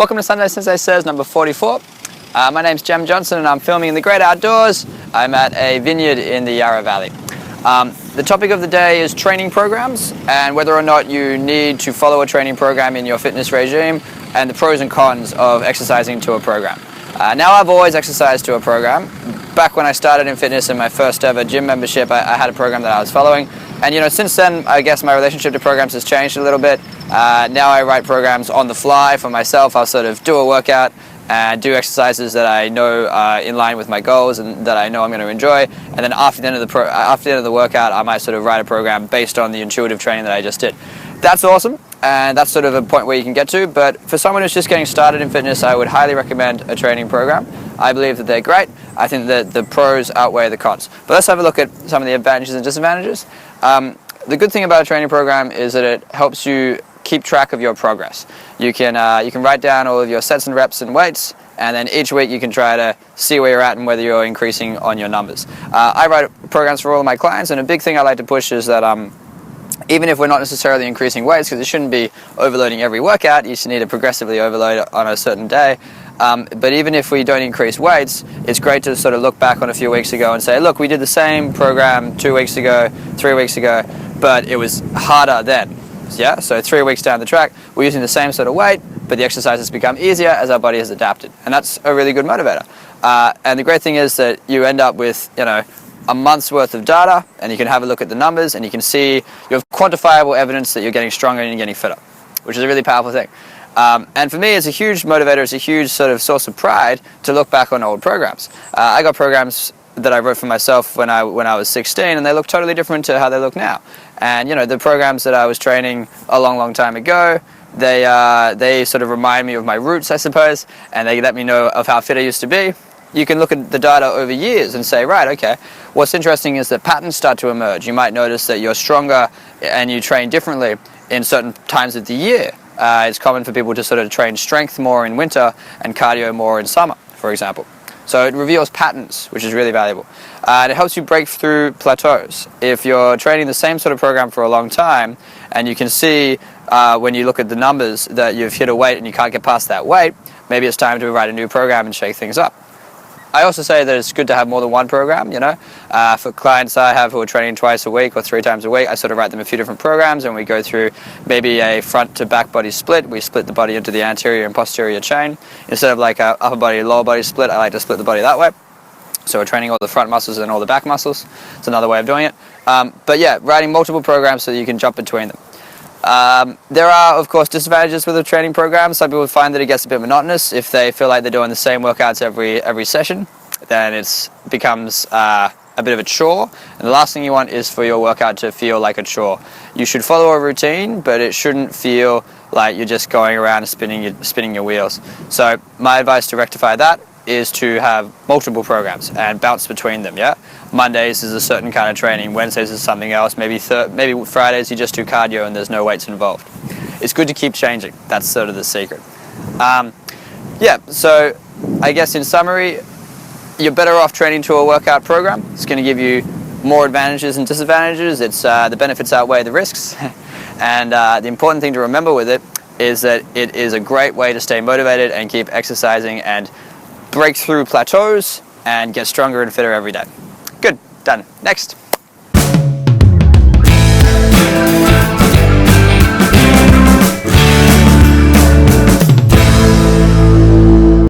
Welcome to Sunday SSS number 44. My name's Jem Johnson and I'm filming in the great outdoors. I'm at a vineyard in the Yarra Valley. The topic of the day is training programs and whether or not you need to follow a training program in your fitness regime and the pros and cons of exercising to a program. Now I've always exercised to a program. Back when I started in fitness in my first ever gym membership, I had a program that I was following. And since then, I guess my relationship to programs has changed a little bit. Now I write programs on the fly for myself. I'll sort of do a workout and do exercises that I know are in line with my goals and that I know I'm going to enjoy. And then after the end of the workout, I might sort of write a program based on the intuitive training that I just did. That's awesome, and that's sort of a point where you can get to. But for someone who's just getting started in fitness, I would highly recommend a training program. I believe that they're great. I think that the pros outweigh the cons. But let's have a look at some of the advantages and disadvantages. The good thing about a training program is that it helps you keep track of your progress. You can write down all of your sets and reps and weights, and then each week you can try to see where you're at and whether you're increasing on your numbers. I write programs for all of my clients, and a big thing I like to push is that even if we're not necessarily increasing weights, because it shouldn't be overloading every workout, you should need to progressively overload it on a certain day. But even if we don't increase weights, it's great to sort of look back on a few weeks ago and say, look, we did the same program 2 weeks ago, 3 weeks ago, but it was harder then. Yeah, so 3 weeks down the track, we're using the same sort of weight, but the exercises become easier as our body has adapted. And that's a really good motivator. And the great thing is that you end up with, a month's worth of data, and you can have a look at the numbers, and you can see you have quantifiable evidence that you're getting stronger and you're getting fitter, which is a really powerful thing. And for me, it's a huge motivator, it's a huge sort of source of pride to look back on old programs. I got programs that I wrote for myself when I was 16, and they look totally different to how they look now. And the programs that I was training a long time ago, they sort of remind me of my roots, I suppose, and they let me know of how fit I used to be. You can look at the data over years and say, right, okay, what's interesting is that patterns start to emerge. You might notice that you're stronger and you train differently in certain times of the year. It's common for people to sort of train strength more in winter and cardio more in summer, for example. So it reveals patterns, which is really valuable. And it helps you break through plateaus. If you're training the same sort of program for a long time, and you can see when you look at the numbers that you've hit a weight and you can't get past that weight, maybe it's time to write a new program and shake things up. I also say that it's good to have more than one program, For clients I have who are training twice a week or 3 times a week, I sort of write them a few different programs and we go through maybe a front to back body split. We split the body into the anterior and posterior chain. Instead of like a upper body, lower body split, I like to split the body that way. So we're training all the front muscles and all the back muscles. It's another way of doing it. But yeah, writing multiple programs so that you can jump between them. There are, of course, disadvantages with a training program. Some people find that it gets a bit monotonous. If they feel like they're doing the same workouts every session, then it becomes a bit of a chore. And the last thing you want is for your workout to feel like a chore. You should follow a routine, but it shouldn't feel like you're just going around and spinning your wheels. So my advice to rectify that is to have multiple programs and bounce between them. Yeah, Mondays is a certain kind of training, Wednesdays is something else, maybe Fridays you just do cardio and there's no weights involved. It's good to keep changing. That's sort of the secret. So I guess in summary, you're better off training to a workout program. It's going to give you more advantages and disadvantages. It's the benefits outweigh the risks. And the important thing to remember with it is that it is a great way to stay motivated and keep exercising and break through plateaus and get stronger and fitter every day. Good, done. Next.